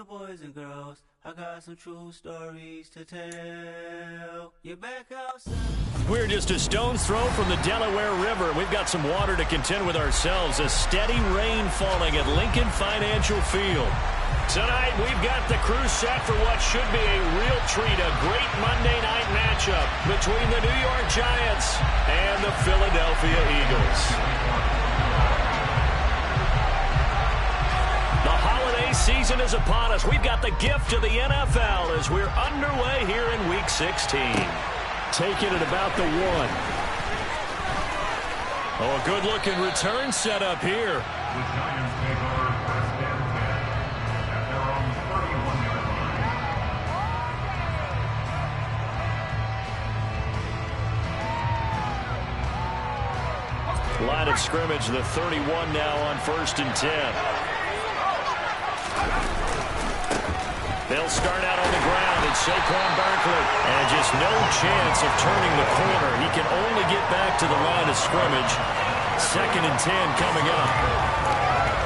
the boys and girls, I got some true stories to tell. You're back outside. We're just a stone's throw from the Delaware River. We've got some water to contend with ourselves. A steady rain falling at Lincoln Financial Field. Tonight, we've got the crew set for what should be a real treat, a great Monday night matchup between the New York Giants and the Philadelphia Eagles. The holiday season is upon us. We've got the gift of the NFL as we're underway here in Week 16. Taking it about the 1. Oh, a good-looking return set up here. The Giants take over first and 10 at their own 31-yard line. Line of scrimmage, the 31 now on first and 10. They'll start out on the ground. It's Saquon Barkley. And just no chance of turning the corner. He can only get back to the line of scrimmage. Second and 10 coming up.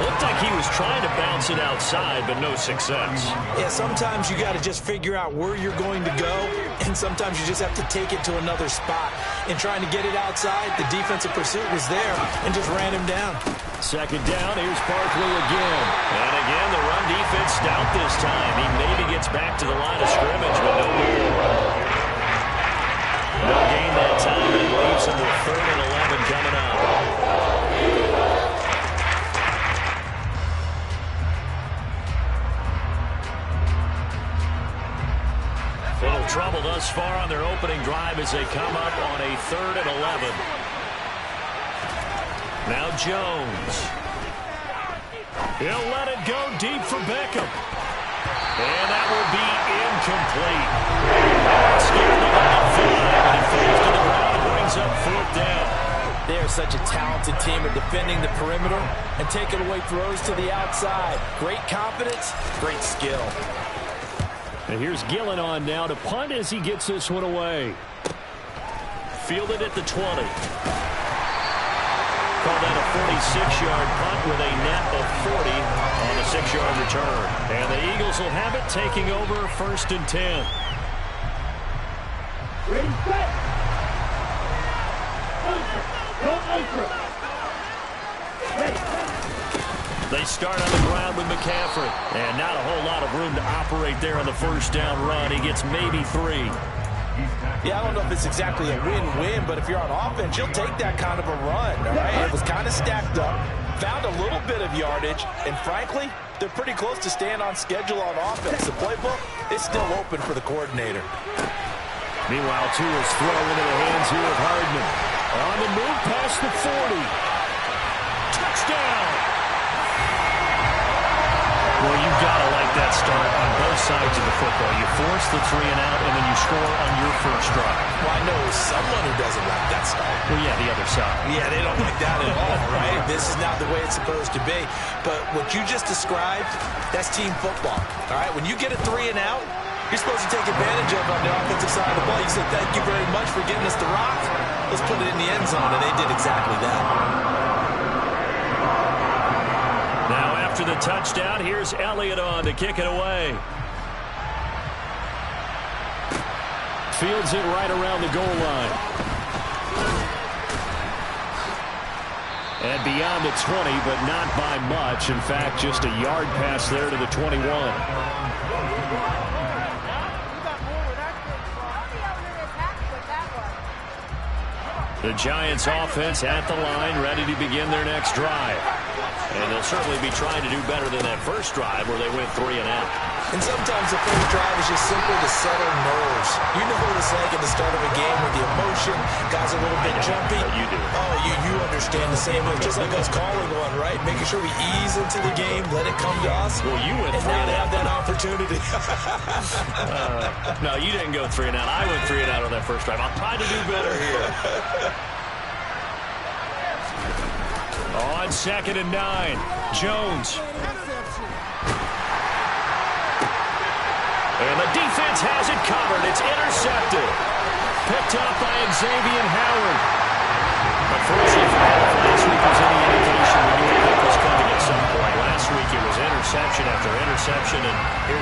Looked like he was trying to bounce it outside, but no success. Yeah, sometimes you got to just figure out where you're going to go, and sometimes you just have to take it to another spot. In trying to get it outside, the defensive pursuit was there and just ran him down. Second down, here's Barkley again. And again, the run defense stout this time. He maybe gets back to the line of scrimmage, but no more. No gain that time, and it leaves him with 3rd and 11 coming up. Little trouble thus far on their opening drive as they come up on a 3rd and 11. Now Jones. He'll let it go deep for Beckham. And that will be incomplete. Scared to the 5, and it falls to the ground, brings up 4th down. They are such a talented team at defending the perimeter and taking away throws to the outside. Great confidence, great skill. And here's Gillen on now to punt as he gets this one away. Fielded at the 20. Call that a 46-yard punt with a net of 40 on the 6-yard return. And the Eagles will have it, taking over 1st and 10. Ready, set. They start on the ground with McCaffrey. And not a whole lot of room to operate there on the first down run. He gets maybe 3. Yeah, I don't know if it's exactly a win-win, but if you're on offense, you'll take that kind of a run, all right? It was kind of stacked up, found a little bit of yardage, and frankly, they're pretty close to staying on schedule on offense. The playbook is still open for the coordinator. Meanwhile, Tua's throw into the hands here of Hardman. On the move past the 40. Touchdown! Well, you've got to like that start on both sides of the football. You force the 3 and out, and then you score on your first drive. Well, I know someone who doesn't like that start. Well, yeah, the other side. Yeah, they don't like that at all, right? This is not the way it's supposed to be. But what you just described, that's team football, all right? When you get a 3 and out, you're supposed to take advantage of on the offensive side of the ball. You say, thank you very much for getting us the rock. Let's put it in the end zone, and they did exactly that. Now, after the touchdown, here's Elliott on to kick it away. Fields it right around the goal line. And beyond the 20, but not by much. In fact, just a yard pass there to the 21. The Giants offense at the line, ready to begin their next drive. And they'll certainly be trying to do better than that first drive where they went 3 and out. And sometimes the first drive is just simple to settle nerves. You know what it's like at the start of a game with the emotion, guys are a little bit jumpy. You do. Oh, you understand the same way, just like us calling one, right? Making sure we ease into the game, let it come to us. Well, you went 3 and now and they out. have that opportunity. No, you didn't go 3 and out. I went 3 and out on that first drive. I'll try to do better here. On 2nd and 9, Jones. And the defense has it covered. It's intercepted. Picked up by Xavier Howard. Unfortunately for him, last week was any indication we knew that was coming at some point. Last week it was interception after interception, and here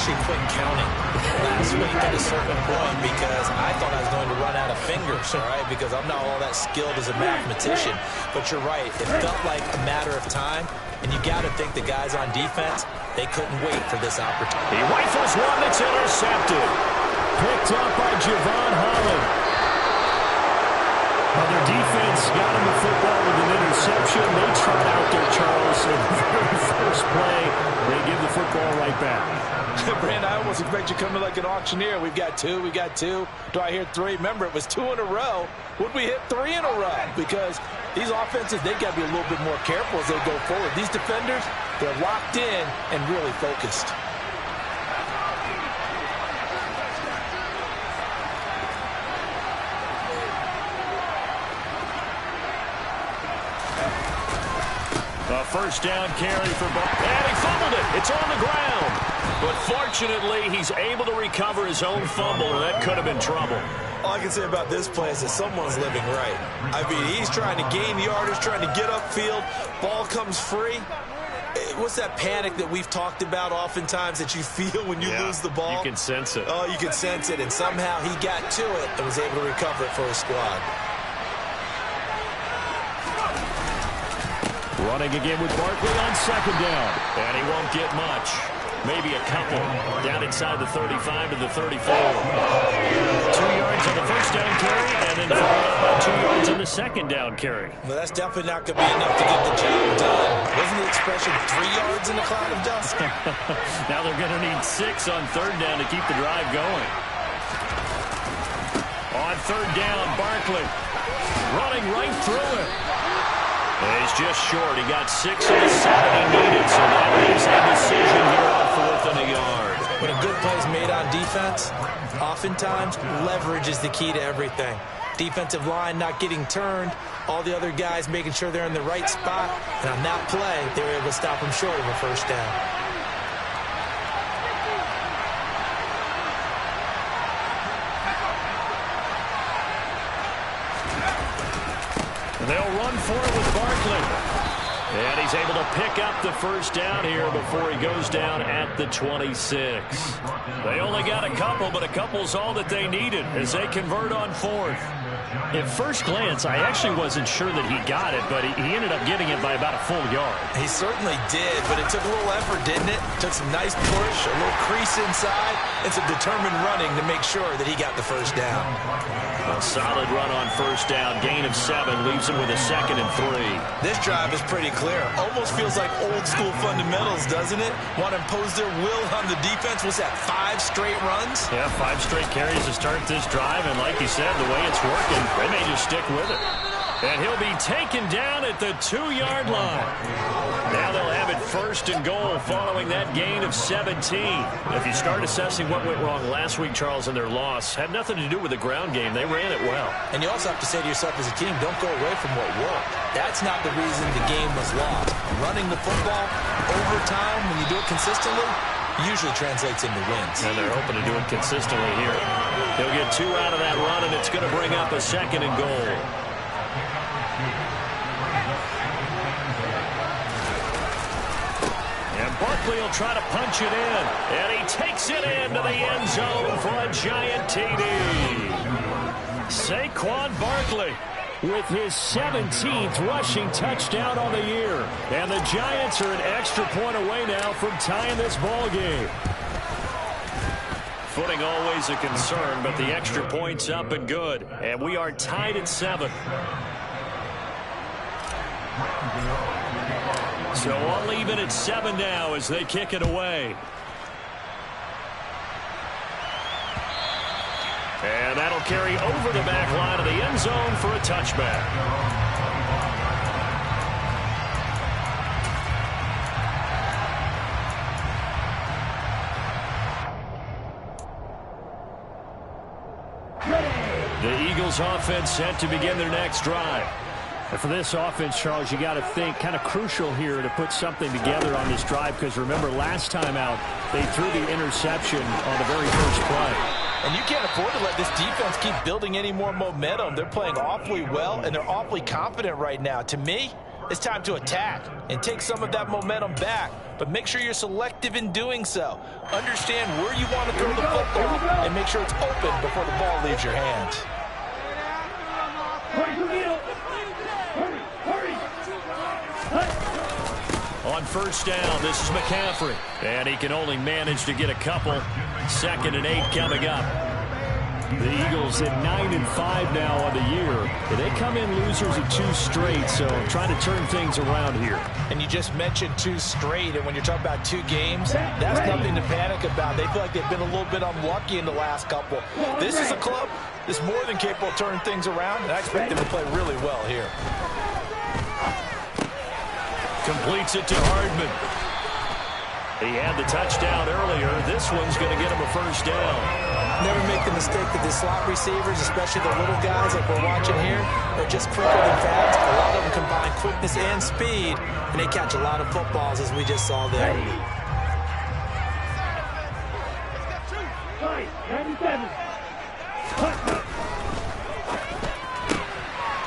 actually quit counting last week at a certain point because I thought I was going to run out of fingers, all right, because I'm not all that skilled as a mathematician. But you're right. It felt like a matter of time, and you got to think the guys on defense, they couldn't wait for this opportunity. He rifles one that's intercepted. Picked up by Javon Holland. Well, their defense got him the football with an interception. They trot out there, Charles, in the very first play. They give the football right back. Brand, I almost expect you coming like an auctioneer. We've got two. Do I hear three? Remember, it was 2 in a row. Would we hit 3 in a row? Because these offenses, they got to be a little bit more careful as they go forward. These defenders, they're locked in and really focused. A first down carry for Barkley. And he fumbled it. It's on the ground. But fortunately, he's able to recover his own fumble, and that could have been trouble. All I can say about this play is that someone's living right. I mean, he's trying to gain yardage, trying to get upfield. Ball comes free. What's that panic that we've talked about oftentimes that you feel when you lose the ball? You can sense it. Oh, you can sense it. And somehow he got to it and was able to recover it for his squad. Running again with Barkley on second down. And he won't get much. Maybe a couple. Down inside the 35 to the 34. 2 yards on the first down carry, and then followed up by 2 yards on the second down carry. Well, that's definitely not going to be enough to get the job done. Wasn't the expression 3 yards in a cloud of dust? Now they're going to need 6 on third down to keep the drive going. On third down, Barkley running right through it. He's just short. He got 6 of the 7 he needed, so that leaves a decision here on 4th and a yard. When a good play is made on defense, oftentimes leverage is the key to everything. Defensive line not getting turned, all the other guys making sure they're in the right spot, and on that play, they were able to stop him short of a first down. They'll run for it with Barkley. And he's able to pick up the first down here before he goes down at the 26. They only got a couple, but a couple's all that they needed as they convert on 4th. At first glance, I actually wasn't sure that he got it, but he ended up getting it by about a full yard. He certainly did, but it took a little effort, didn't it? Took some nice push, a little crease inside, and some determined running to make sure that he got the first down. A solid run on first down. Gain of 7 leaves him with a 2nd and 3. This drive is pretty clear. Almost feels like old school fundamentals, doesn't it? Want to impose their will on the defense. What's that, 5 straight runs? Yeah, 5 straight carries to start this drive, and like you said, the way it's working, they may just stick with it. And he'll be taken down at the 2-yard line. Now they'll have it 1st and goal following that gain of 17. If you start assessing what went wrong last week, Charles, in their loss, had nothing to do with the ground game. They ran it well. And you also have to say to yourself as a team, don't go away from what worked. That's not the reason the game was lost. Running the football over time, when you do it consistently, usually translates into wins. And they're hoping to do it consistently here. He'll get 2 out of that run, and it's going to bring up a 2nd and goal. Barkley will try to punch it in, and he takes it into the end zone for a giant TD. Saquon Barkley with his 17th rushing touchdown on the year. And the Giants are an extra point away now from tying this ball game. Footing always a concern, but the extra point's up and good. And we are tied at 7. So all even at 7 now as they kick it away. And that'll carry over the back line of the end zone for a touchback. The Eagles offense set to begin their next drive. And for this offense, Charles, you got to think kind of crucial here to put something together on this drive, because remember last time out they threw the interception on the very first play. And you can't afford to let this defense keep building any more momentum. They're playing awfully well, and they're awfully confident right now. To me, it's time to attack and take some of that momentum back. But make sure you're selective in doing so. Understand where you want to throw the football and make sure it's open before the ball leaves your hands. On first down, this is McCaffrey. And he can only manage to get a couple. 2nd and 8 coming up. The Eagles at 9-5 now on the year. They come in losers of 2 straight, so trying to turn things around here. And you just mentioned 2 straight, and when you're talking about 2 games, that's nothing to panic about. They feel like they've been a little bit unlucky in the last couple. This is a club that's more than capable of turning things around, and I expect them to play really well here. Completes it to Hardman. He had the touchdown earlier. This one's going to get him a first down. Never make the mistake that the slot receivers, especially the little guys like we're watching here, are just quicker than fast. A lot of them combine quickness and speed, and they catch a lot of footballs, as we just saw there.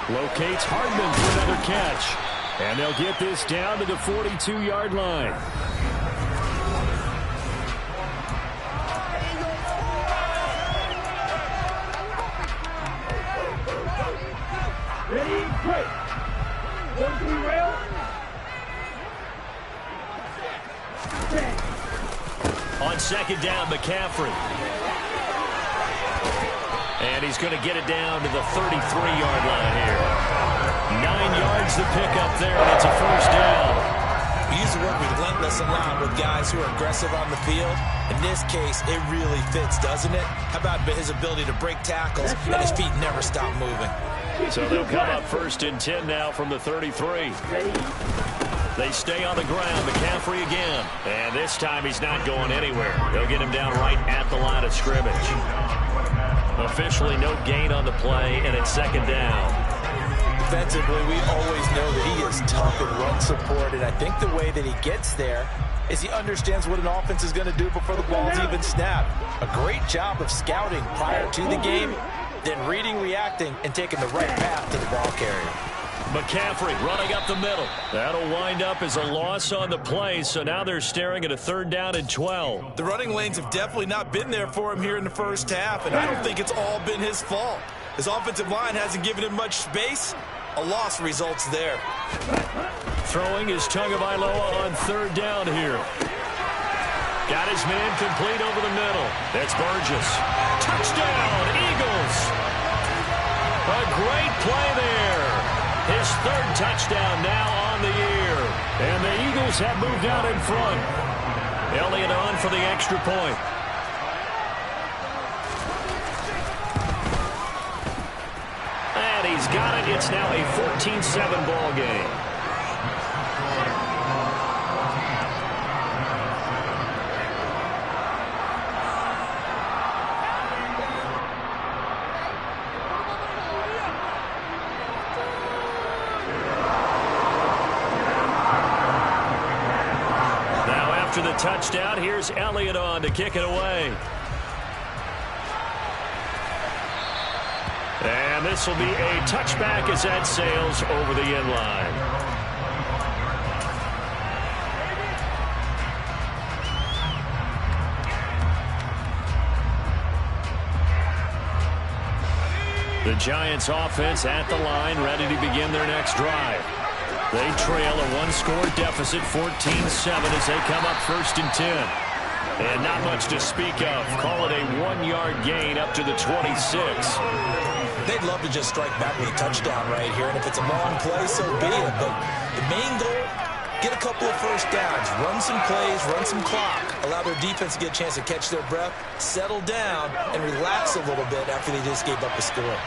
Locates Hardman for another catch. And they'll get this down to the 42-yard line. Ready, break. 1-3 rail. On 2nd down, McCaffrey. And he's going to get it down to the 33-yard line here. 9 yards to pick up there, and it's a first down. We used to work relentless a lot with guys who are aggressive on the field. In this case, it really fits, doesn't it? How about his ability to break tackles and his feet never stop moving? So they'll come up 1st and 10 now from the 33. They stay on the ground. McCaffrey again. And this time he's not going anywhere. They'll get him down right at the line of scrimmage. Officially no gain on the play, and it's 2nd down. Defensively, we always know that he is tough in run support, and I think the way that he gets there is he understands what an offense is going to do before the ball's even snapped. A great job of scouting prior to the game, then reading, reacting, and taking the right path to the ball carrier. McCaffrey running up the middle. That'll wind up as a loss on the play, so now they're staring at a 3rd down and 12. The running lanes have definitely not been there for him here in the first half, and I don't think it's all been his fault. His offensive line hasn't given him much space. A loss results there. Throwing is Tagovailoa on 3rd down here. Got his man complete over the middle. That's Burgess. Touchdown, Eagles. A great play there. His 3rd touchdown now on the year. And the Eagles have moved out in front. Elliott on for the extra point. And he's got it. It's now a 14-7 ball game. Now after the touchdown, here's Elliott on to kick it away. And this will be a touchback as that sails over the end line. The Giants offense at the line, ready to begin their next drive. They trail a 1-score deficit, 14-7 as they come up 1st and 10. And not much to speak of. Call it a 1-yard gain up to the 26. They'd love to just strike back with a touchdown right here, and if it's a long play, so be it. But the main goal, get a couple of first downs, run some plays, run some clock, allow their defense to get a chance to catch their breath, settle down, and relax a little bit after they just gave up a score.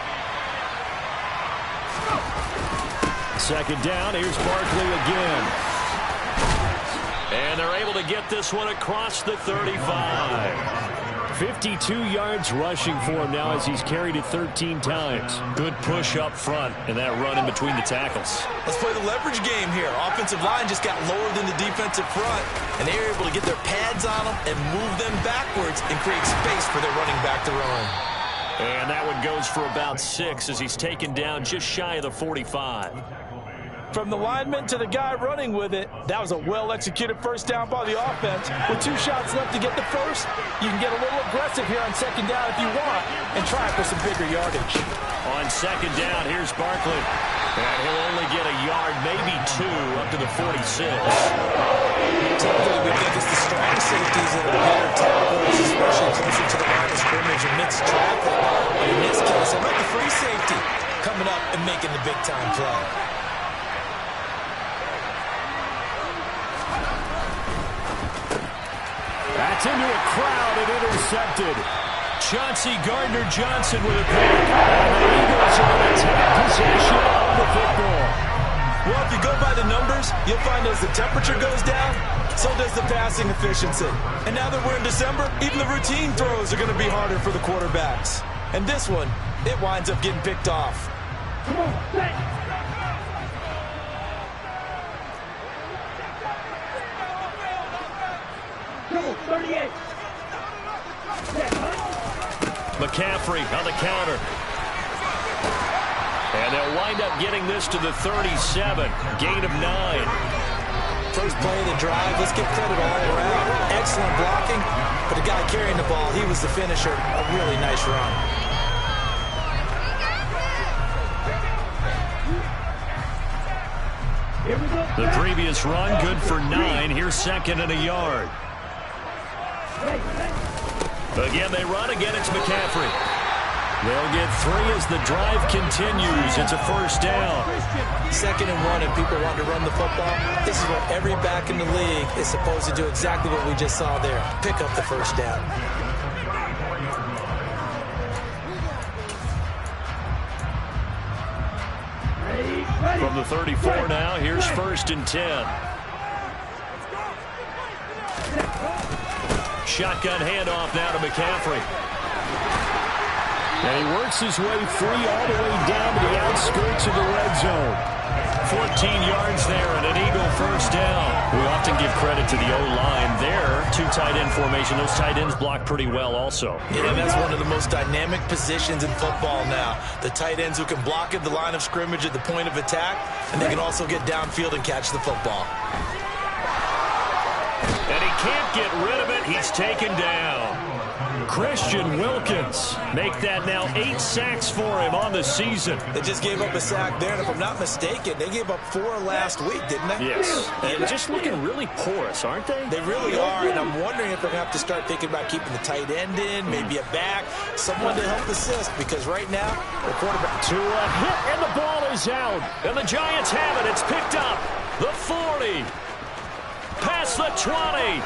2nd down, here's Barkley again. And they're able to get this one across the 35. 52 yards rushing for him now as he's carried it 13 times. Good push up front and that run in between the tackles. Let's play the leverage game here. Offensive line just got lower than the defensive front, and they were able to get their pads on them and move them backwards and create space for their running back to roam. And that one goes for about 6 as he's taken down just shy of the 45. From the lineman to the guy running with it, that was a well-executed first down by the offense. With 2 shots left to get the first, you can get a little aggressive here on second down if you want and try for some bigger yardage. On second down, here's Barkley. And he'll only get a yard, maybe 2, up to the 46. Typically, we think it's the strong safeties that are better tackles, especially closer to the line of scrimmage amidst traffic. But in this case, I like the free safety coming up and making the big-time play. That's into a crowd and intercepted. Chauncey Gardner-Johnson with a pick. And the Eagles are going to take possession of the football. Well, if you go by the numbers, you'll find as the temperature goes down, so does the passing efficiency. And now that we're in December, even the routine throws are going to be harder for the quarterbacks. And this one, it winds up getting picked off. Come on, set. Come on, 38. McCaffrey on the counter. And they'll wind up getting this to the 37. Gain of 9. First play of the drive, let's give credit all around. Excellent blocking, but the guy carrying the ball, he was the finisher. A really nice run. The previous run, good for 9. Here's second and a yard. Again, they run. Again, it's McCaffrey. They'll get 3 as the drive continues. It's a first down. 2nd and 1, and people want to run the football. This is what every back in the league is supposed to do, exactly what we just saw there. Pick up the first down. From the 34 now, here's 1st and 10. Shotgun handoff now to McCaffrey. And he works his way free all the way down to the outskirts of the red zone. 14 yards there and an Eagle first down. We often give credit to the O-line there. 2 tight end formation. Those tight ends block pretty well also. Yeah, that's one of the most dynamic positions in football now. The tight ends who can block at the line of scrimmage at the point of attack, and they can also get downfield and catch the football. And he can't get rid of it. He's taken down. Christian Wilkins make that now 8 sacks for him on the season. They just gave up a sack there, and if I'm not mistaken, they gave up 4 last week, didn't they? Yes. And just looking really porous, aren't they? They really are, and I'm wondering if they're going to have to start thinking about keeping the tight end in, maybe a back, someone to help assist, because right now, the quarterback... To a hit, and the ball is out. And the Giants have it. It's picked up. The 40. Past the 20.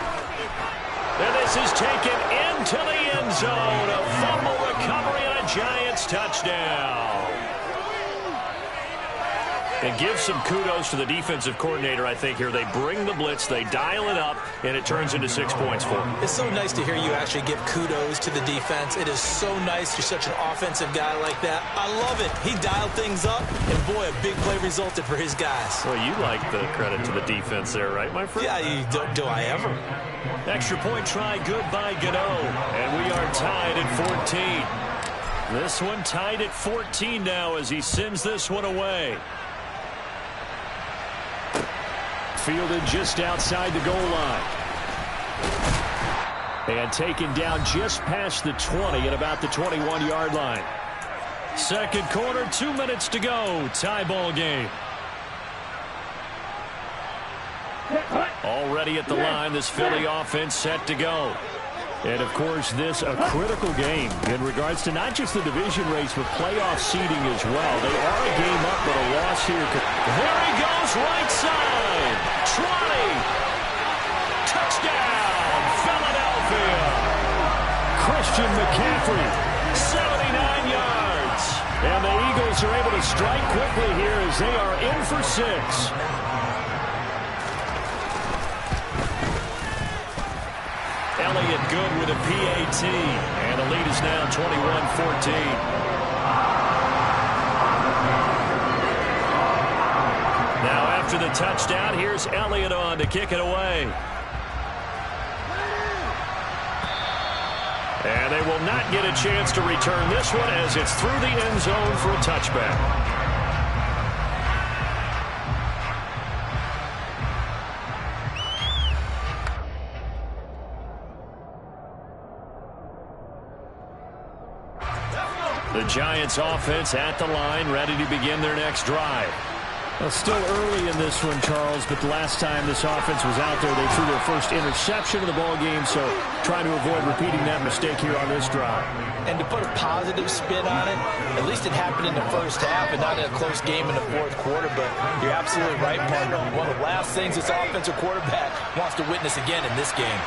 And this is taken into the end zone. A fumble recovery and a Giants touchdown. And give some kudos to the defensive coordinator, I think, here. They bring the blitz, they dial it up, and it turns into 6 points for them. It's so nice to hear you actually give kudos to the defense. It is so nice. You're such an offensive guy like that. I love it. He dialed things up, and boy, a big play resulted for his guys. Well, you like the credit to the defense there, right, my friend? Yeah, do I ever? Extra point try, good by Gano. And we are tied at 14. This one tied at 14 now as he sends this one away. Fielded just outside the goal line. And taken down just past the 20 at about the 21-yard line. Second quarter, 2 minutes to go. Tie ball game. Already at the line, this Philly offense set to go. And, of course, this a critical game in regards to not just the division race, but playoff seeding as well. They are a game up, but a loss here. There he goes, right side. 20. Touchdown, Philadelphia. Christian McCaffrey, 79 yards. And the Eagles are able to strike quickly here as they are in for 6. Elliott good with a PAT, and the lead is now 21-14. Now after the touchdown, here's Elliott on to kick it away. And they will not get a chance to return this one as it's through the end zone for a touchback. The Giants offense at the line, ready to begin their next drive. Well, still early in this one, Charles, but the last time this offense was out there, they threw their first interception of the ball game, so trying to avoid repeating that mistake here on this drive. And to put a positive spin on it, at least it happened in the first half and not in a close game in the fourth quarter, but you're absolutely right, partner. One of the last things this offensive quarterback wants to witness again in this game.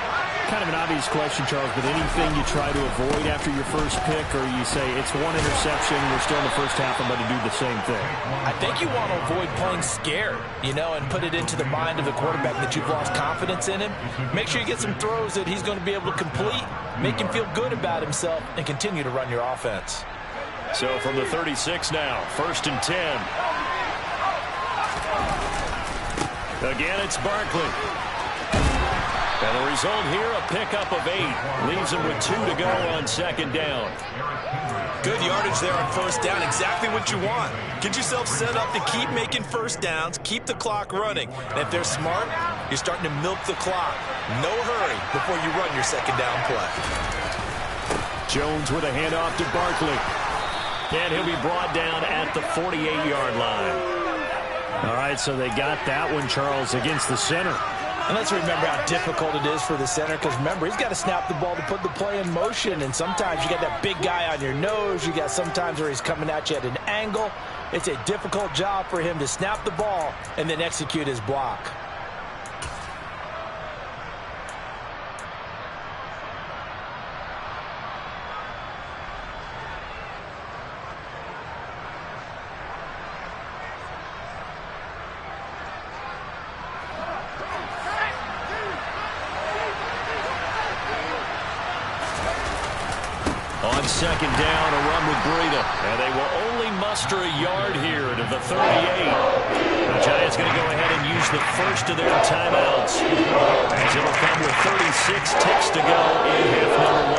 Kind of an obvious question, Charles, but anything you try to avoid after your first pick, or you say it's one interception, we're still in the first half, I'm going to do the same thing? I think you want to avoid playing scared, and put it into the mind of the quarterback that you've lost confidence in him. Make sure you get some throws that he's going to be able to complete, make him feel good about himself, and continue to run your offense. So from the 36 now, 1st and 10. Again, it's Barkley. And the result here, a pickup of 8. Leaves him with 2 to go on 2nd down. Good yardage there on 1st down. Exactly what you want. Get yourself set up to keep making 1st downs, keep the clock running. And if they're smart, you're starting to milk the clock. No hurry before you run your 2nd down play. Jones with a handoff to Barkley. And he'll be brought down at the 48-yard line. All right, so they got that one, Charles, against the center. And let's remember how difficult it is for the center, because remember, he's got to snap the ball to put the play in motion, and sometimes you got that big guy on your nose. You got sometimes where he's coming at you at an angle. It's a difficult job for him to snap the ball and then execute his block. On 2nd down, a run with Breida. And they will only muster a yard here to the 38. The Giants going to go ahead and use the first of their timeouts, as it'll come with 36 ticks to go in half number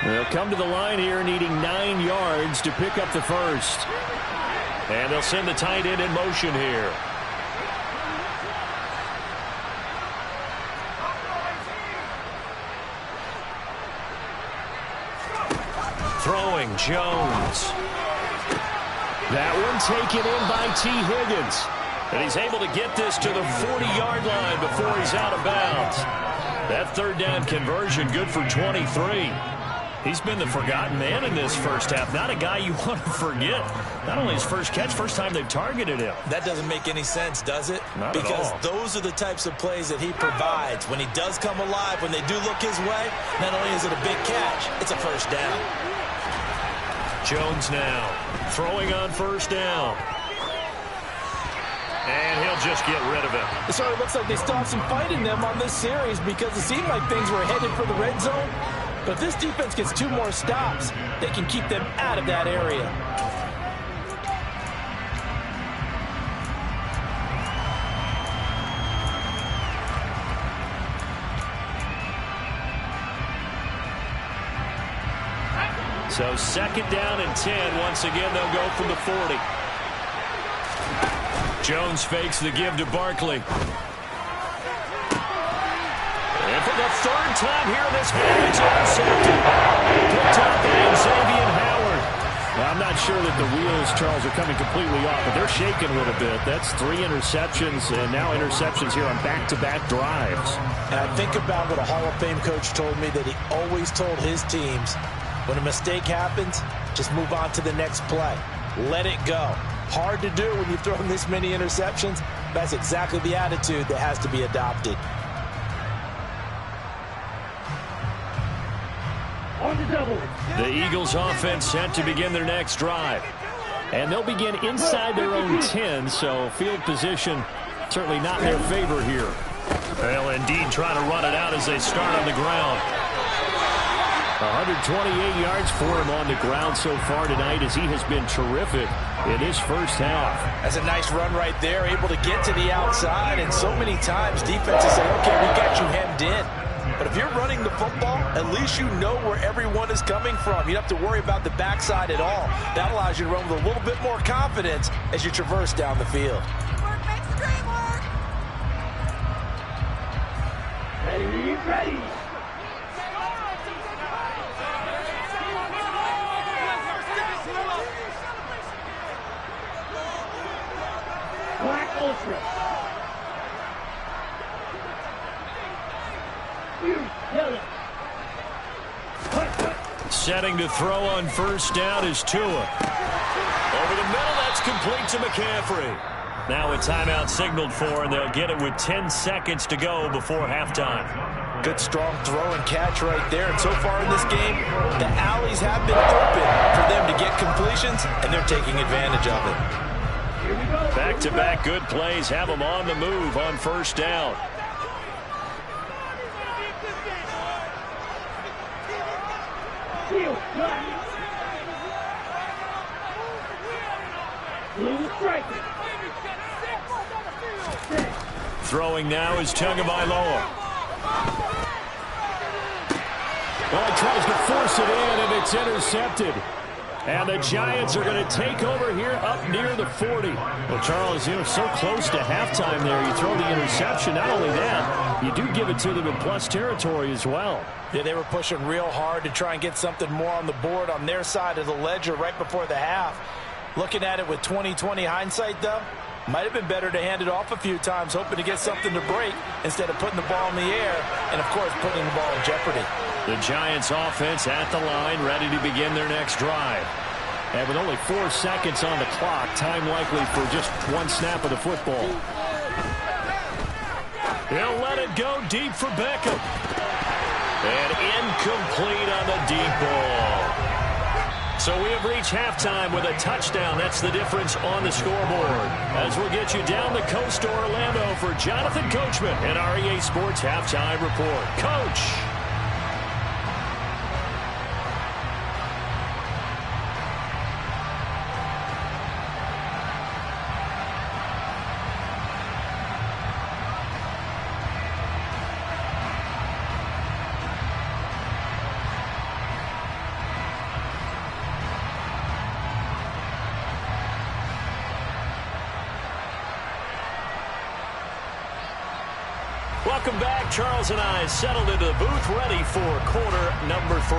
1. They'll come to the line here needing 9 yards to pick up the first. And they'll send the tight end in motion here. Throwing, Jones. That one taken in by T. Higgins. And he's able to get this to the 40-yard line before he's out of bounds. That 3rd down conversion good for 23. He's been the forgotten man in this first half. Not a guy you want to forget. Not only his first catch, first time they've targeted him. That doesn't make any sense, does it? Not because at all. Those are the types of plays that he provides. When he does come alive, when they do look his way, not only is it a big catch, it's a first down. Jones now throwing on 1st down. And he'll just get rid of it. It sort of looks like they still have some fight in them on this series, because it seemed like things were headed for the red zone. But if this defense gets 2 more stops, they can keep them out of that area. So 2nd down and 10. Once again, they'll go from the 40. Jones fakes the give to Barkley. And for the 3rd time here in this game, it's intercepted. Picked up by Xavier Howard. Well, I'm not sure that the wheels, Charles, are coming completely off, but they're shaking a little bit. That's 3 interceptions, and now interceptions here on back-to-back drives. And I think about what a Hall of Fame coach told me, that he always told his teams, when a mistake happens, just move on to the next play. Let it go. Hard to do when you've thrown this many interceptions. That's exactly the attitude that has to be adopted. On the double. The Eagles offense set to begin their next drive. And they'll begin inside their own 10, so field position certainly not in their favor here. Well, indeed, trying to run it out as they start on the ground. 128 yards for him on the ground so far tonight, as he has been terrific in his first half. That's a nice run right there, able to get to the outside, and so many times defenses say, okay, we got you hemmed in. But if you're running the football, at least you know where everyone is coming from. You don't have to worry about the backside at all. That allows you to run with a little bit more confidence as you traverse down the field. Work makes the dream Ready. Black Ultra. Yellow. Setting to throw on first down is Tua. Over the middle, that's complete to McCaffrey. Now a timeout signaled for, and they'll get it with 10 seconds to go before halftime. Good strong throw and catch right there. And so far in this game, the alleys have been open for them to get completions, and they're taking advantage of it. Back-to-back good plays have them on the move on first down. Throwing now is Tagovailoa. Well, he tries to force it in, and it's intercepted. And the Giants are going to take over here up near the 40. Well, Charles, so close to halftime there. You throw the interception. Not only that, you do give it to them in plus territory as well. Yeah, they were pushing real hard to try and get something more on the board on their side of the ledger right before the half. Looking at it with 20/20 hindsight, though, might have been better to hand it off a few times, hoping to get something to break instead of putting the ball in the air and, of course, putting the ball in jeopardy. The Giants offense at the line, ready to begin their next drive. And with only 4 seconds on the clock, time likely for just one snap of the football. He'll let it go deep for Beckham. And incomplete on the deep ball. So we have reached halftime with a touchdown. That's the difference on the scoreboard. As we'll get you down the coast to Orlando for Jonathan Coachman and our EA Sports Halftime Report. Coach! Welcome back. Charles and I settled into the booth, ready for quarter number 3.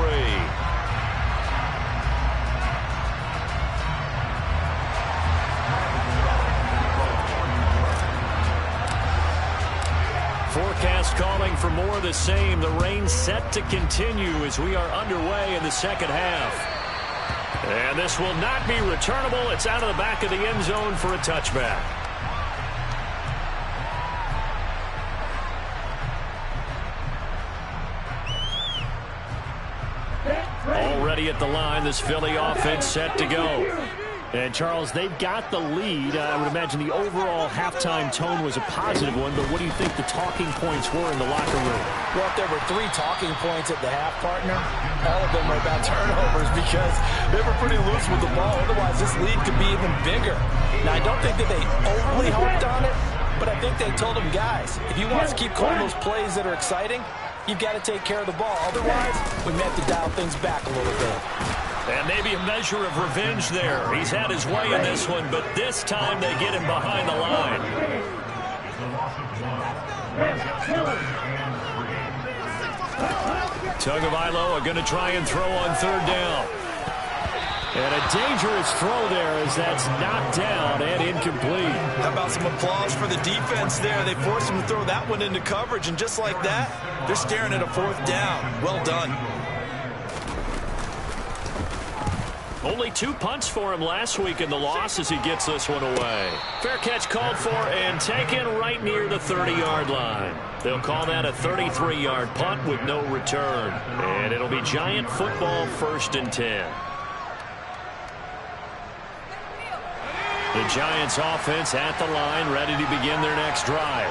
Forecast calling for more of the same. The rain set to continue as we are underway in the second half. And this will not be returnable. It's out of the back of the end zone for a touchback. Already at the line, this Philly offense set to go. And, Charles, they've got the lead. I would imagine the overall halftime tone was a positive one, but what do you think the talking points were in the locker room? Well, if there were 3 talking points at the half, partner, all of them were about turnovers because they were pretty loose with the ball. Otherwise, this lead could be even bigger. Now, I don't think that they overly harped on it, but I think they told them, guys, if you want us to keep calling those plays that are exciting, you've got to take care of the ball. Otherwise, we may have to dial things back a little bit. And maybe a measure of revenge there. He's had his way in this one, but this time they get him behind the line. Tagovailoa going to try and throw on third down. And a dangerous throw there as that's knocked down and incomplete. How about some applause for the defense there? They forced him to throw that one into coverage, and just like that, they're staring at a 4th down. Well done. Only 2 punts for him last week in the loss as he gets this one away. Fair catch called for and taken right near the 30-yard line. They'll call that a 33-yard punt with no return. And it'll be Giant football 1st and 10. The Giants offense at the line, ready to begin their next drive.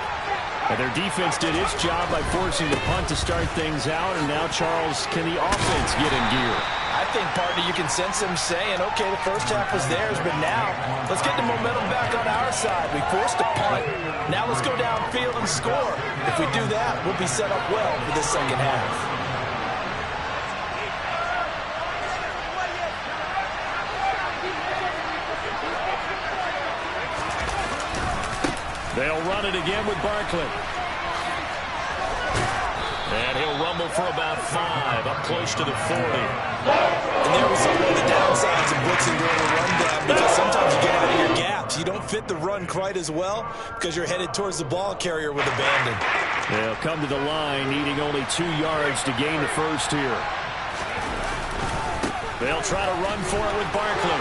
And their defense did its job by forcing the punt to start things out. And now, Charles, can the offense get in gear? I think, partner, you can sense them saying, okay, the first half was theirs, but now let's get the momentum back on our side. We forced a punt. Now let's go downfield and score. If we do that, we'll be set up well for the second half. They'll run it again with Barkley. fumble for about 5, up close to the 40. And there we saw one of the downsides of blitzing during the rundown, because sometimes you get out of your gaps. You don't fit the run quite as well because you're headed towards the ball carrier with abandon. They'll come to the line, needing only 2 yards to gain the first here. They'll try to run for it with Barkley.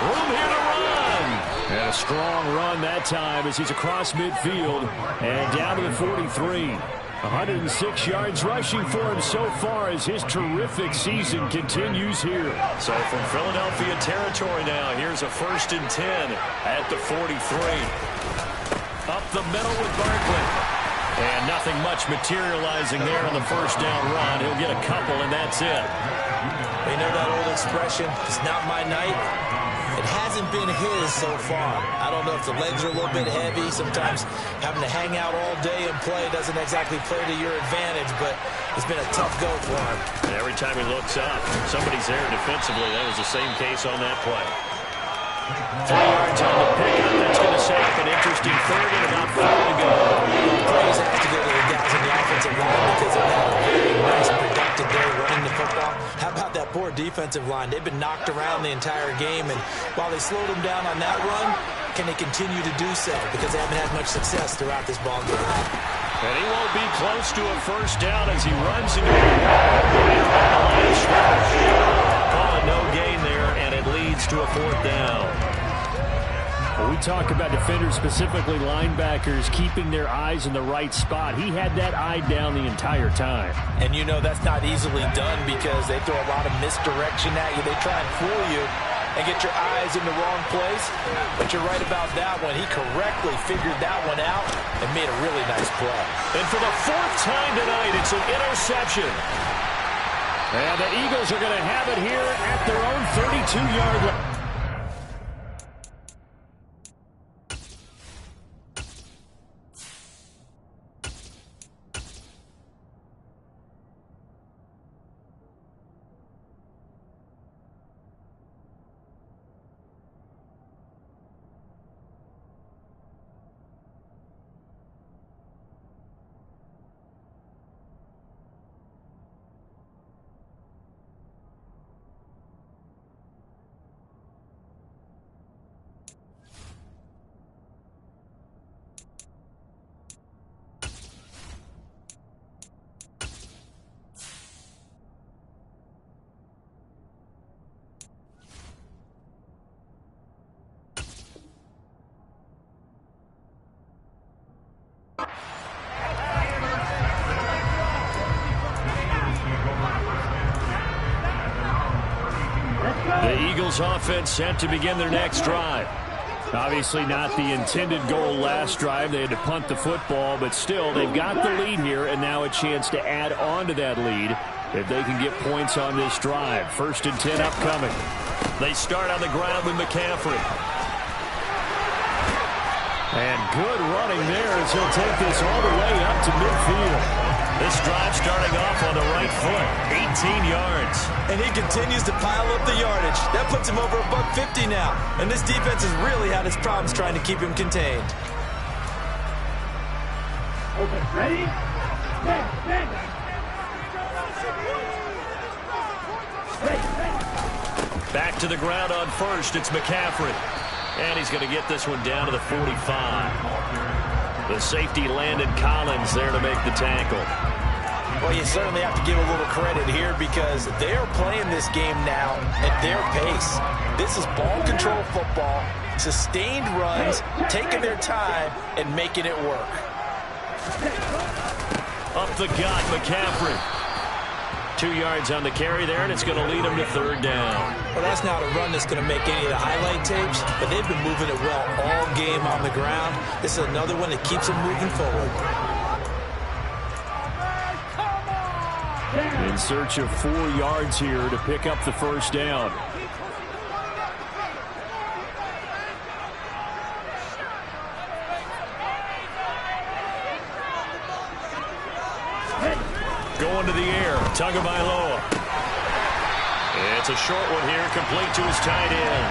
Room here to run. And a strong run that time as he's across midfield and down to the 43. 106 yards rushing for him so far as his terrific season continues here. So from Philadelphia territory now, here's a 1st and 10 at the 43. Up the middle with Barkley. And nothing much materializing there on the first down run. He'll get a couple, and that's it. You know that old expression, it's not my night? It hasn't been his so far. I don't know if the legs are a little bit heavy. Sometimes having to hang out all day and play doesn't exactly play to your advantage, but it's been a tough go for him. And every time he looks up, somebody's there defensively. That was the same case on that play. 3 yards on the pickup. That's going to set up an interesting third and about 4 to go. Praise has to go to the guys on the offensive line because they've had a very nice, productive day running the football. How about that poor defensive line? They've been knocked around the entire game, and while they slowed them down on that run, can they continue to do so? Because they haven't had much success throughout this ball game. And he won't be close to a first down as he runs into the line of scrimmage. Call it no gain there, and it leads to a 4th down. Well, we talk about defenders, specifically linebackers, keeping their eyes in the right spot. He had that eye down the entire time. And you know that's not easily done because they throw a lot of misdirection at you. They try and fool you and get your eyes in the wrong place. But you're right about that one. He correctly figured that one out and made a really nice play. And for the 4th time tonight, it's an interception. And the Eagles are going to have it here at their own 32-yard line. The Eagles offense set to begin their next drive. Obviously not the intended goal last drive. They had to punt the football, but still they've got the lead here and now a chance to add on to that lead if they can get points on this drive. 1st and 10 upcoming. They start on the ground with McCaffrey. And good running there as he'll take this all the way up to midfield. This drive starting off on the right foot, 18 yards. And he continues to pile up the yardage. That puts him over $150 now. And this defense has really had its problems trying to keep him contained. Okay, ready? Stand. Back to the ground on 1st, it's McCaffrey. And he's going to get this one down to the 45. The safety Landon Collins there to make the tackle. Well, you certainly have to give a little credit here because they are playing this game now at their pace. This is ball control football, sustained runs, taking their time, and making it work. Up the gut, McCaffrey. 2 yards on the carry there, and it's going to lead him to 3rd down. Well, that's not a run that's going to make any of the highlight tapes, but they've been moving it well all game on the ground. This is another one that keeps them moving forward. In search of 4 yards here to pick up the 1st down. Going to the air, Tagovailoa. It's a short one here, complete to his tight end.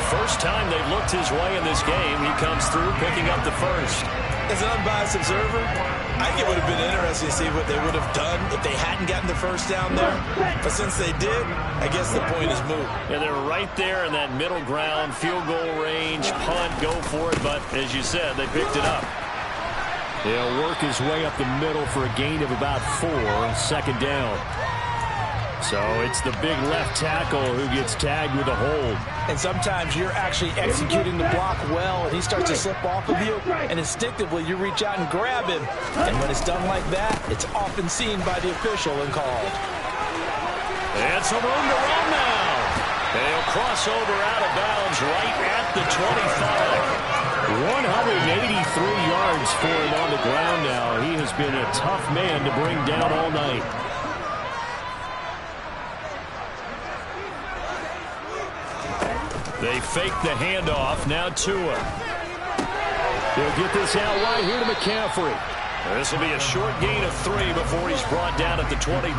First time they've looked his way in this game. He comes through, picking up the 1st. As an unbiased observer, I think it would have been interesting to see what they would have done if they hadn't gotten the first down there. But since they did, I guess the point is moot. Yeah, they're right there in that middle ground, field goal range, punt, go for it. But as you said, they picked it up. He'll work his way up the middle for a gain of about 4, second down. So it's the big left tackle who gets tagged with a hold. And sometimes you're actually executing the block well, and he starts to slip off of you, and instinctively you reach out and grab him. And when it's done like that, it's often seen by the official and called. And some room to run now. They'll cross over out of bounds right at the 25. 183 yards for him on the ground now. He has been a tough man to bring down all night. They fake the handoff. Now Tua. They'll get this out right here to McCaffrey. This will be a short gain of 3 before he's brought down at the 22.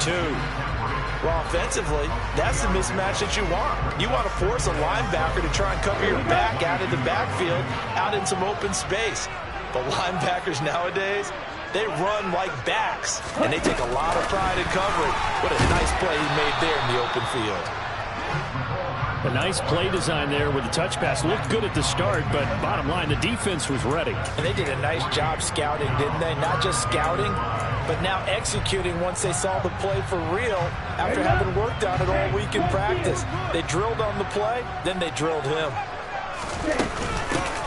Well, offensively, that's the mismatch that you want. You want to force a linebacker to try and cover your back out of the backfield, out in some open space. But linebackers nowadays, they run like backs, and they take a lot of pride in covering. What a nice play he made there in the open field. A nice play design there with the touch pass. Looked good at the start, but bottom line, the defense was ready. And they did a nice job scouting, didn't they? Not just scouting, but now executing once they saw the play for real after having worked on it all week in practice. They drilled on the play, then they drilled him.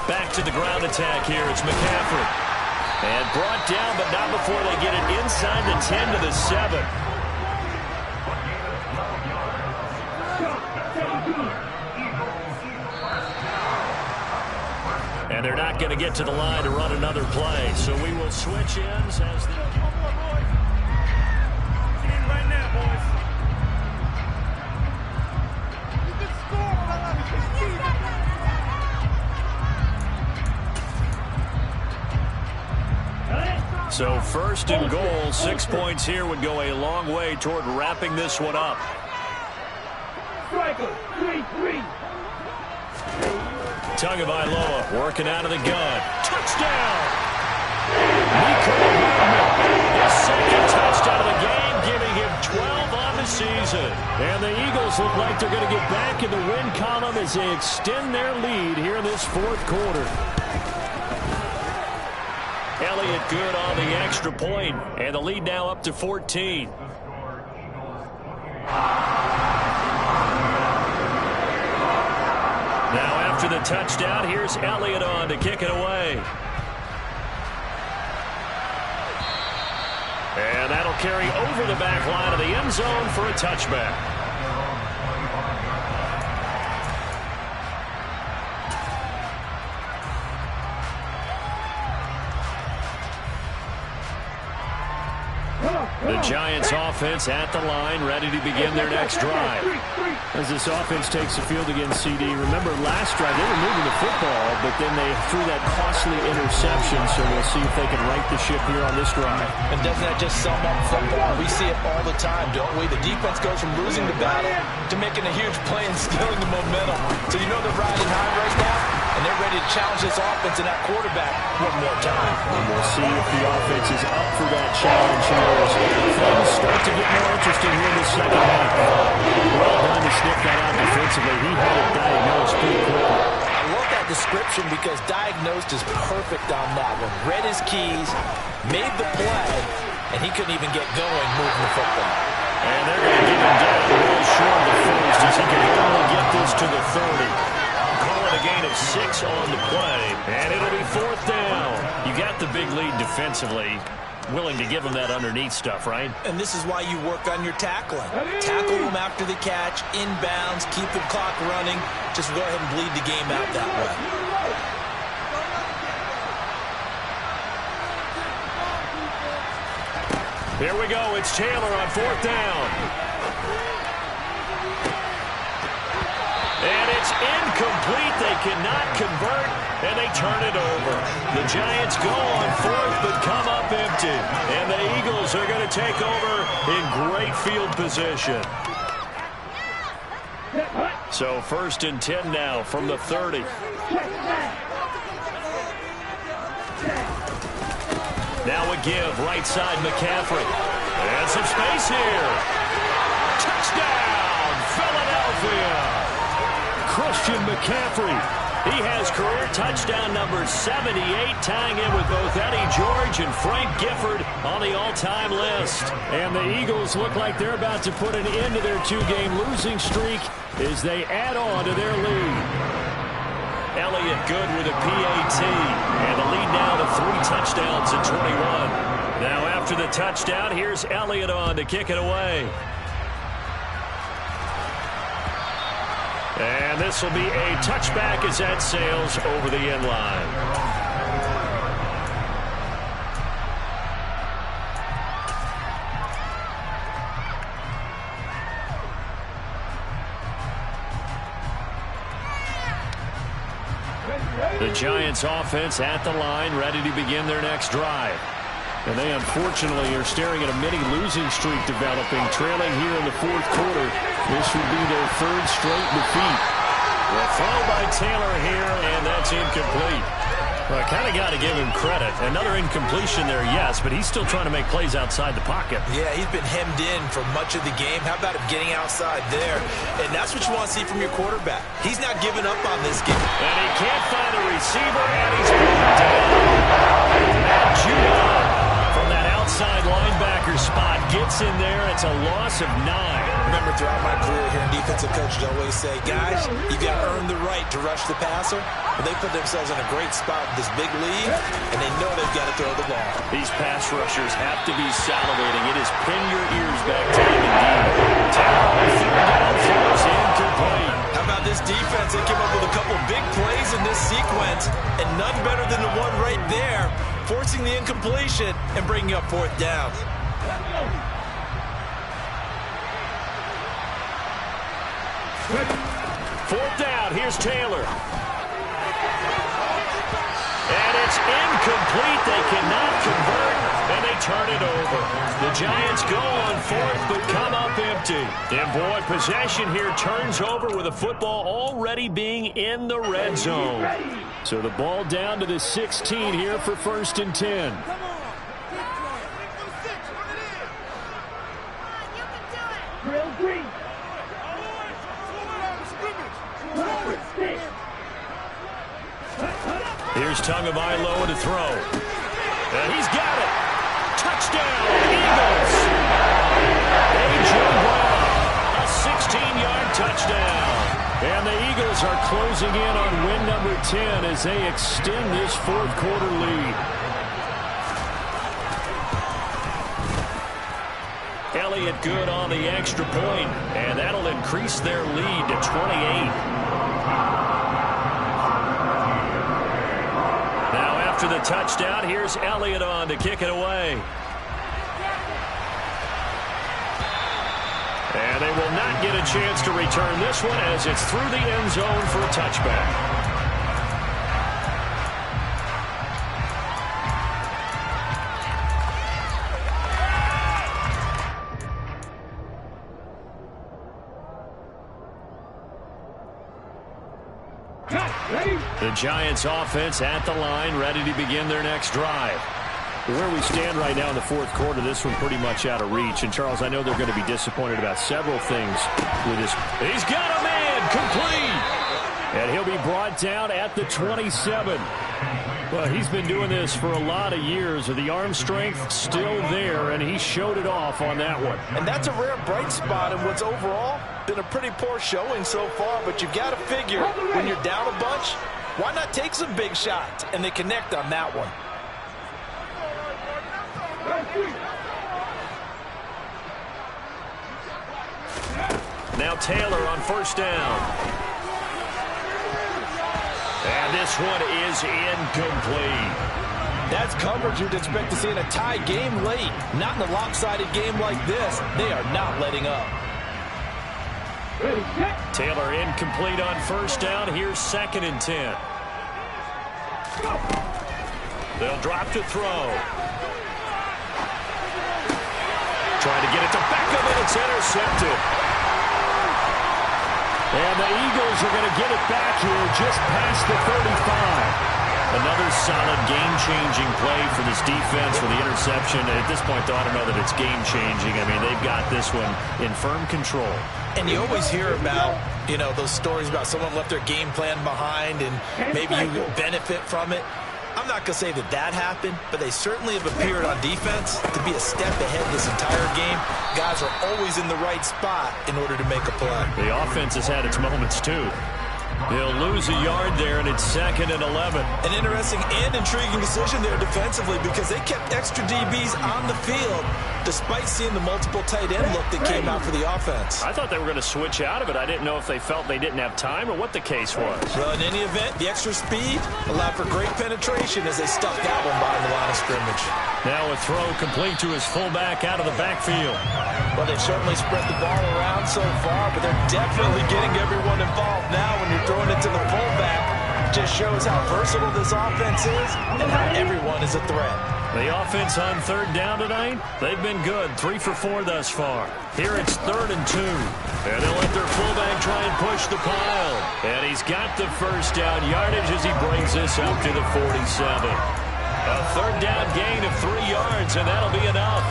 Back to the ground attack here. It's McCaffrey. And brought down, but not before they get it inside the 10 to the 7. And they're not going to get to the line to run another play. So we will switch ends as the... Get in right now, boys. You can score, brother. So first and goal, 6 points here would go a long way toward wrapping this one up. Striker, 3-3. Tagovailoa working out of the gun. Touchdown! Nico Hardman, his second touchdown of the game, giving him 12 on the season. And the Eagles look like they're going to get back in the win column as they extend their lead here in this fourth quarter. Elliott good on the extra point, and the lead now up to 14. Now after the touchdown, here's Elliott on to kick it away. And that'll carry over the back line of the end zone for a touchback. The Giants offense at the line, ready to begin their next drive. As this offense takes the field against CD, remember last drive they were moving the football, but then they threw that costly interception, so we'll see if they can right the ship here on this drive. And doesn't that just sum up football? We see it all the time, don't we? The defense goes from losing the battle to making a huge play and stealing the momentum. So you know they're riding high right now, and they're ready to challenge this offense and that quarterback one more time. And we'll see if the offense is up for that challenge here as things start to get more interesting here in the second half. Well done to sniff that out defensively. He had it diagnosed pretty quickly. I love that description because diagnosed is perfect on that one. Read his keys, made the play, and he couldn't even get going moving the football. And they're going to get him down real short of the first as he can only get this to the 30. Call it a gain of 6 on the play, and it'll be fourth down. You got the big lead defensively. Willing to give them that underneath stuff, right? And this is why you work on your tackling. Tackle them after the catch, inbounds, keep the clock running. Just go ahead and bleed the game out that way. Here we go. It's Taylor on fourth down. And it's incomplete. They cannot convert, and they turn it over. The Giants go on fourth, but come up empty. And the Eagles are going to take over in great field position. So first and 10 now from the 30. Now a give, right side McCaffrey. And some space here. Touchdown, Philadelphia. Christian McCaffrey. He has career touchdown number 78, tying in with both Eddie George and Frank Gifford on the all-time list. And the Eagles look like they're about to put an end to their 2-game losing streak as they add on to their lead. Elliott good with a PAT, and the lead now to 3 touchdowns at 21. Now after the touchdown, here's Elliott on to kick it away. And this will be a touchback as that sails over the end line. The Giants offense at the line, ready to begin their next drive. And they unfortunately are staring at a mini losing streak developing, trailing here in the 4th quarter. This would be their 3rd straight defeat. The throw by Taylor here, and that's incomplete. Well, I kind of got to give him credit. Another incompletion there, yes, but he's still trying to make plays outside the pocket. Yeah, he's been hemmed in for much of the game. How about him getting outside there? And that's what you want to see from your quarterback. He's not giving up on this game. And he can't find a receiver, and he's brought down. Matt Judah from that outside linebacker spot gets in there. It's a loss of 9. Remember, throughout my career here in defensive coaches always say, guys, you got to earn the right to rush the passer. Well, they put themselves in a great spot with this big lead, and they know they've got to throw the ball. These pass rushers have to be salivating. It is pin your ears back time indeed. Down throws incomplete. How about this defense? They came up with a couple big plays in this sequence, and none better than the one right there, forcing the incompletion and bringing up 4th down. Fourth down, here's Taylor. And it's incomplete. They cannot convert, and they turn it over. The Giants go on 4th, but come up empty. And boy, possession here turns over with the football already being in the red zone. So the ball down to the 16 here for 1st and 10. Drill green. Here's Tagovailoa to throw. And he's got it. Touchdown, Eagles. A.J. Brown, a 16-yard touchdown. And the Eagles are closing in on win number 10 as they extend this 4th quarter lead. Elliott good on the extra point, and that'll increase their lead to 28. After the touchdown, here's Elliott on to kick it away. And they will not get a chance to return this one as it's through the end zone for a touchback. The Giants offense at the line, ready to begin their next drive. Where we stand right now in the 4th quarter, this one pretty much out of reach. And, Charles, I know they're going to be disappointed about several things with this. He's got a man, complete. And he'll be brought down at the 27. Well, he's been doing this for a lot of years. The arm strength still there, and he showed it off on that one. And that's a rare bright spot in what's overall been a pretty poor showing so far. But you've got to figure when you're down a bunch, why not take some big shots? And they connect on that one. Now Taylor on 1st down. And this one is incomplete. That's coverage you'd expect to see in a tie game late. Not in a lopsided game like this. They are not letting up. Taylor incomplete on 1st down. Here's 2nd and 10. They'll drop to throw. Trying to get it to Beckham, and it's intercepted. And the Eagles are going to get it back here just past the 35. Another solid game-changing play for this defense with the interception. At this point, though, I don't know that it's game-changing. I mean, they've got this one in firm control. And you always hear about, those stories about someone left their game plan behind and maybe you benefit from it. I'm not going to say that happened, but they certainly have appeared on defense to be a step ahead this entire game. Guys are always in the right spot in order to make a play. The offense has had its moments, too. He'll lose a yard there, and it's 2nd and 11. An interesting and intriguing decision there defensively because they kept extra DBs on the field despite seeing the multiple tight end look that came out for the offense. I thought they were going to switch out of it. I didn't know if they felt they didn't have time or what the case was. Well, in any event, the extra speed allowed for great penetration as they stuck that one behind the line of scrimmage. Now a throw complete to his fullback out of the backfield. Well, they've certainly spread the ball around so far, but they're definitely getting everyone involved now when you're throwing it to the fullback. It just shows how versatile this offense is and how everyone is a threat. The offense on 3rd down tonight, they've been good. 3 for 4 thus far. Here it's 3rd and 2. And they'll let their fullback try and push the pile. And he's got the first down yardage as he brings this up to the 47. A 3rd down gain of 3 yards, and that'll be enough.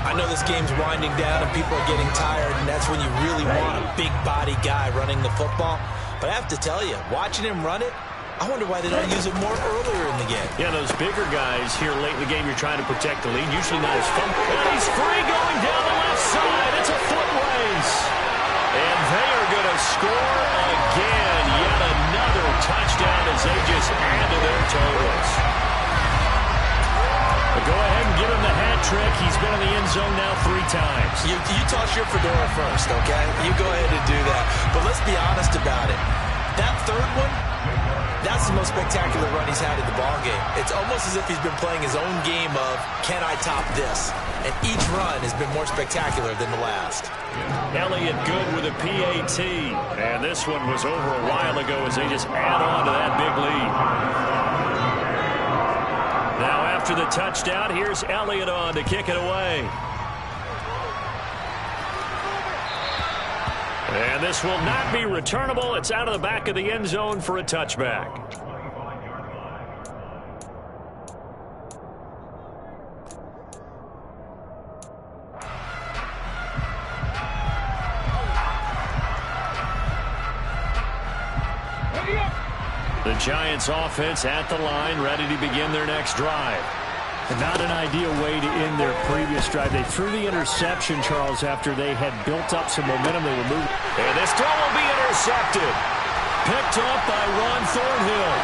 I know this game's winding down and people are getting tired, and that's when you really want a big body guy running the football. But I have to tell you, watching him run it, I wonder why they don't use it more earlier in the game. Yeah, those bigger guys here late in the game, you're trying to protect the lead. Usually not as fun. And he's free going down the left side. It's a foot race. And they are going to score again. Yet another touchdown as they just add to their totals. But go ahead and give him the hat trick. He's been in the end zone now 3 times. You toss your fedora first, okay? You go ahead and do that. But let's be honest about it. That 3rd one, that's the most spectacular run he's had in the ballgame. It's almost as if he's been playing his own game of, can I top this? And each run has been more spectacular than the last. Elliott good with a PAT. And this one was over a while ago as they just add on to that big lead. Now after the touchdown, here's Elliott on to kick it away. And this will not be returnable. It's out of the back of the end zone for a touchback. The Giants offense at the line, ready to begin their next drive. And not an ideal way to end their previous drive. They threw the interception, Charles, after they had built up some momentum. They were moving. And this throw will be intercepted. Picked up by Ron Thornhill.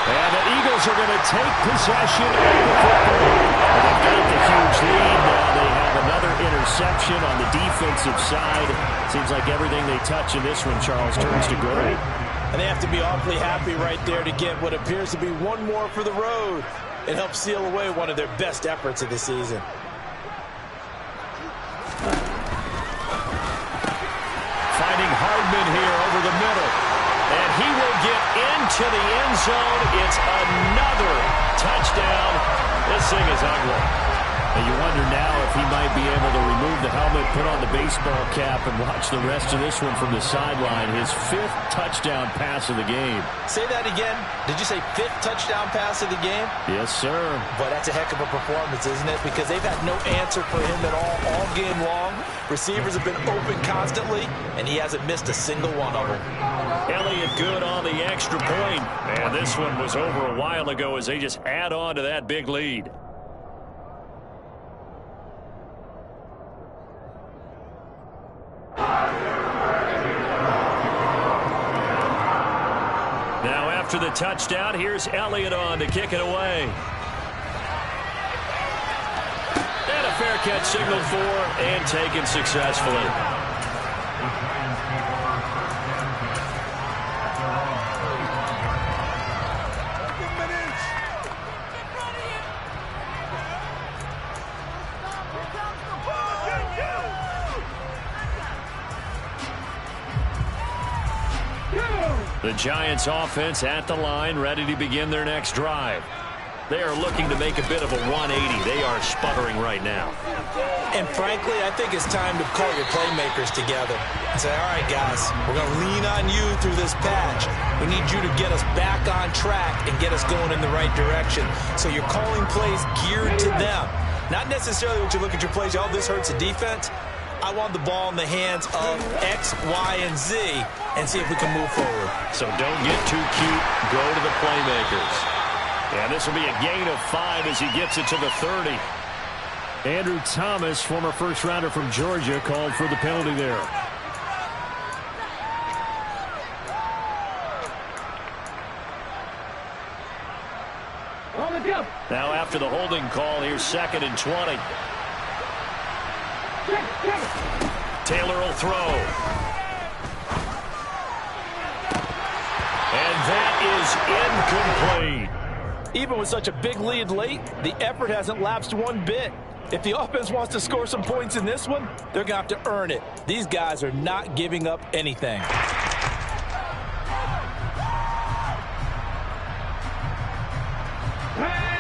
And the Eagles are going to take possession of the football. And they've got the huge lead. Now they have another interception on the defensive side. Seems like everything they touch in this one, Charles, turns to gold. And they have to be awfully happy right there to get what appears to be one more for the road. It helps seal away one of their best efforts of the season. Finding Hardman here over the middle. And he will get into the end zone. It's another touchdown. This thing is ugly. And you wonder now if he might be able to remove the helmet, put on the baseball cap, and watch the rest of this one from the sideline. His 5th touchdown pass of the game. Say that again. Did you say 5th touchdown pass of the game? Yes, sir. But that's a heck of a performance, isn't it? Because they've had no answer for him at all game long. Receivers have been open constantly, and he hasn't missed a single one of them. Elliott good on the extra point. And this one was over a while ago as they just add on to that big lead. Now after the touchdown, here's Elliott on to kick it away. And a fair catch signaled for and taken successfully. The Giants offense at the line, ready to begin their next drive. They are looking to make a bit of a 180. They are sputtering right now. And frankly, I think it's time to call your playmakers together and say, all right, guys, we're going to lean on you through this patch. We need you to get us back on track and get us going in the right direction. So you're calling plays geared to them. Not necessarily when you look at your plays, oh, this hurts the defense. I want the ball in the hands of X, Y, and Z and see if we can move forward. So don't get too cute. Go to the playmakers. And this will be a gain of 5 as he gets it to the 30. Andrew Thomas, former first-rounder from Georgia, called for the penalty there. Now after the holding call, here's 2nd and 20. Taylor will throw. And that is incomplete. Even with such a big lead late, the effort hasn't lapsed one bit. If the offense wants to score some points in this one, they're going to have to earn it. These guys are not giving up anything.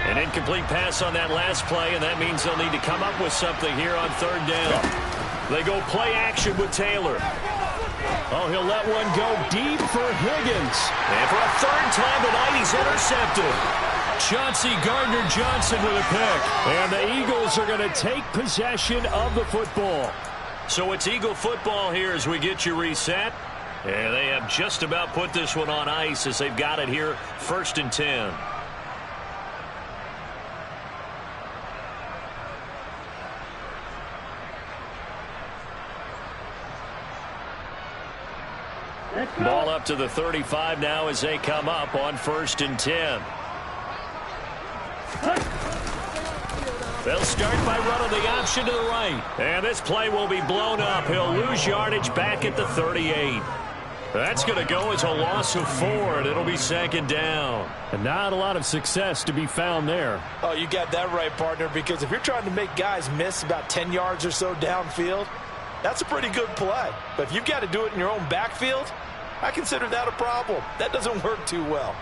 An incomplete pass on that last play, and that means they'll need to come up with something here on 3rd down. They go play action with Taylor. Oh, he'll let one go deep for Higgins. And for a 3rd time tonight, he's intercepted. Chauncey Gardner-Johnson with a pick. And the Eagles are going to take possession of the football. So it's Eagle football here as we get you reset. And they have just about put this one on ice as they've got it here, 1st and 10. Ball up to the 35 now as they come up on 1st and 10. They'll start by running the option to the right. And this play will be blown up. He'll lose yardage back at the 38. That's going to go as a loss of 4, and it'll be 2nd down. And not a lot of success to be found there. Oh, you got that right, partner, because if you're trying to make guys miss about 10 yards or so downfield, that's a pretty good play. But if you've got to do it in your own backfield, I consider that a problem. That doesn't work too well.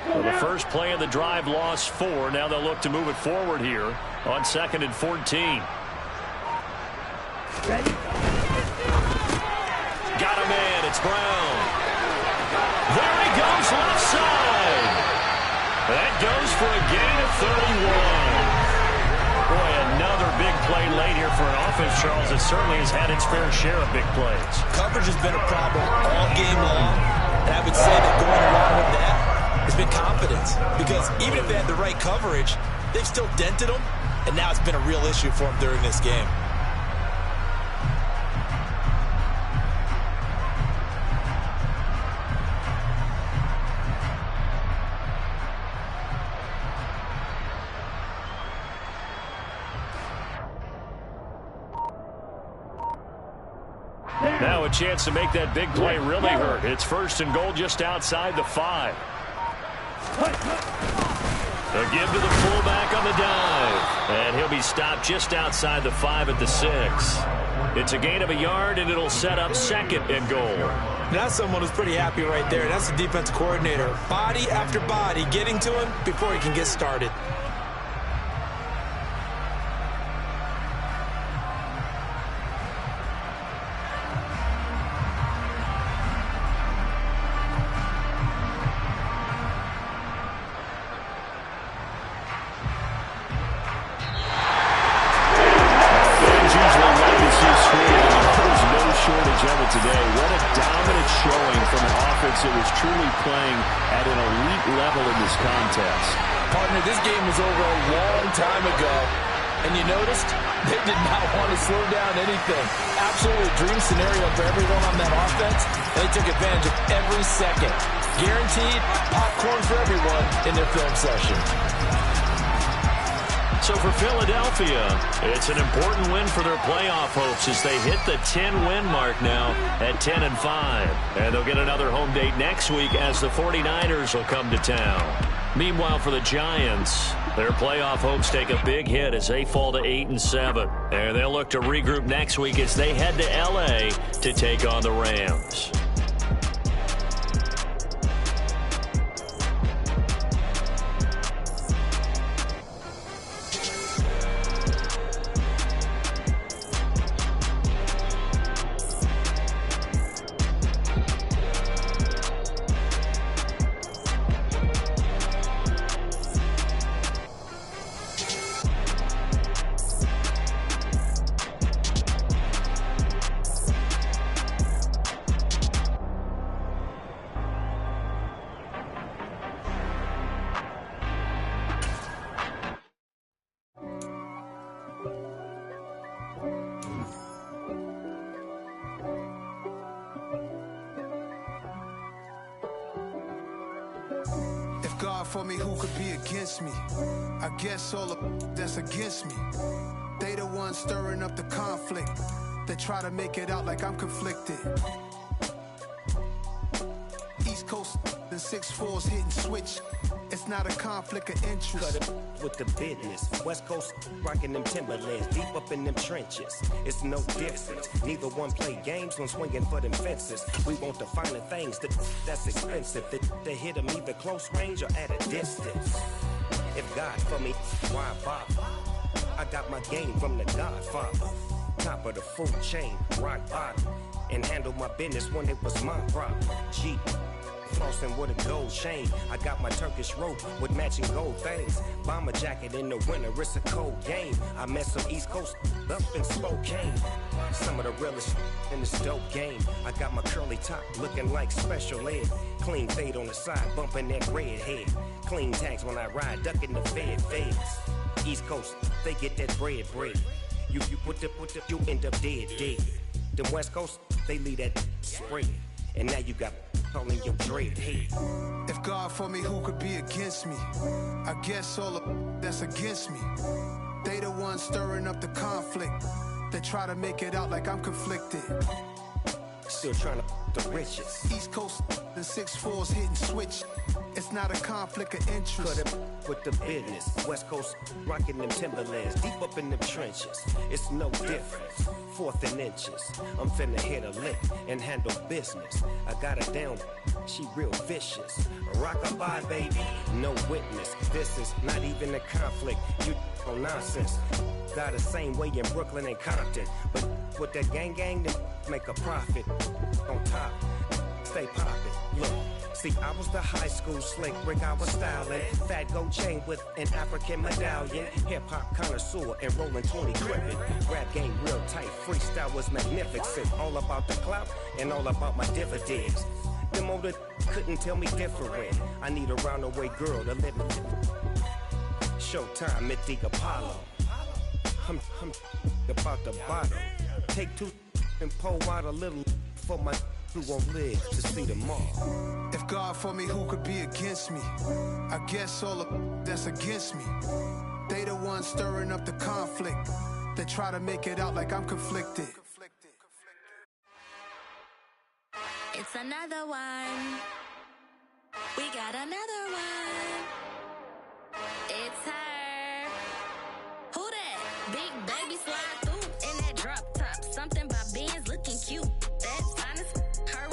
Well, the first play of the drive lost 4. Now they'll look to move it forward here on 2nd and 14. Got a man. It's Brown. There he goes left side. That goes for a gain of 31. Boy, another big play late here for an offense, Charles, that certainly has had its fair share of big plays. Coverage has been a problem all game long. And I would say that going along with that has been confidence. Because even if they had the right coverage, they've still dented them. And now it's been a real issue for them during this game. Now a chance to make that big play really hurt. It's 1st and goal just outside the 5. They'll give to the fullback on the dive. And he'll be stopped just outside the 5 at the 6. It's a gain of a yard, and it'll set up 2nd and goal. That's someone who's pretty happy right there. That's the defensive coordinator. Body after body getting to him before he can get started. Today. What a dominant showing from an offense that was truly playing at an elite level in this contest. Partner, this game was over a long time ago. And you noticed they did not want to slow down anything. Absolutely a dream scenario for everyone on that offense. And they took advantage of every second. Guaranteed popcorn for everyone in their film session. So for Philadelphia, it's an important win for their playoff hopes as they hit the 10-win mark now at 10-5. And they'll get another home date next week as the 49ers will come to town. Meanwhile, for the Giants, their playoff hopes take a big hit as they fall to 8-7. And they'll look to regroup next week as they head to L.A. to take on the Rams. for me, who could be against me? I guess all the that's against me. They the ones stirring up the conflict. They try to make it out like I'm conflicted. East Coast and 6'4's hitting switch. It's not a conflict of interest. Cut it with the business. West Coast rocking them Timberlands, deep up in them trenches. It's no difference. Neither one play games when swinging for them fences. We want the finer things that's expensive. They hit them either close range or at a distance. If God for me, why bother? I got my game from the Godfather. Top of the food chain, rock bottom. And handle my business when it was my problem. G. Flossing with a gold chain. I got my Turkish rope with matching gold things. Bomber jacket in the winter, it's a cold game. I met some East Coast up in Spokane. Some of the realest in this dope game. I got my curly top looking like special ed. Clean fade on the side, bumping that red head. Clean tags when I ride, ducking the feds. East Coast, they get that bread. You you end up dead. Them West Coast, they leave that spread. And now you got calling your dread head. If God for me, who could be against me? I guess all the that's against me. They the ones stirring up the conflict. They try to make it out like I'm conflicted. Still trying to the riches. East Coast and 6'4's hitting switch. It's not a conflict of interest. Cut it with the business. West Coast rocking them Timberlands, deep up in them trenches. It's no difference. 4th and inches. I'm finna hit a lick and handle business. I got her down, she real vicious. Rockabye, baby, no witness. This is not even a conflict. You on nonsense. Got the same way in Brooklyn and Compton. But with that gang, then make a profit. On top, stay poppin'. Look, see, I was the high school slick Rick, I was styling. Fat gold chain with an African medallion. Hip-hop connoisseur and rolling 20 cribbin'. Rap game real tight, freestyle was magnificent. All about the clout and all about my dividends. Them older couldn't tell me different. I need a roundaway girl to live with. Showtime, Mythic Apollo. I'm about the bottom. Take 2 and pour out a little for my who won't live to see tomorrow. If God for me, who could be against me? I guess all the that's against me. They the ones stirring up the conflict. They try to make it out like I'm conflicted. It's another one. We got another one. It's her. Who that? Big baby slide through in that drop top. Something by Benz looking cute. That's honest. Her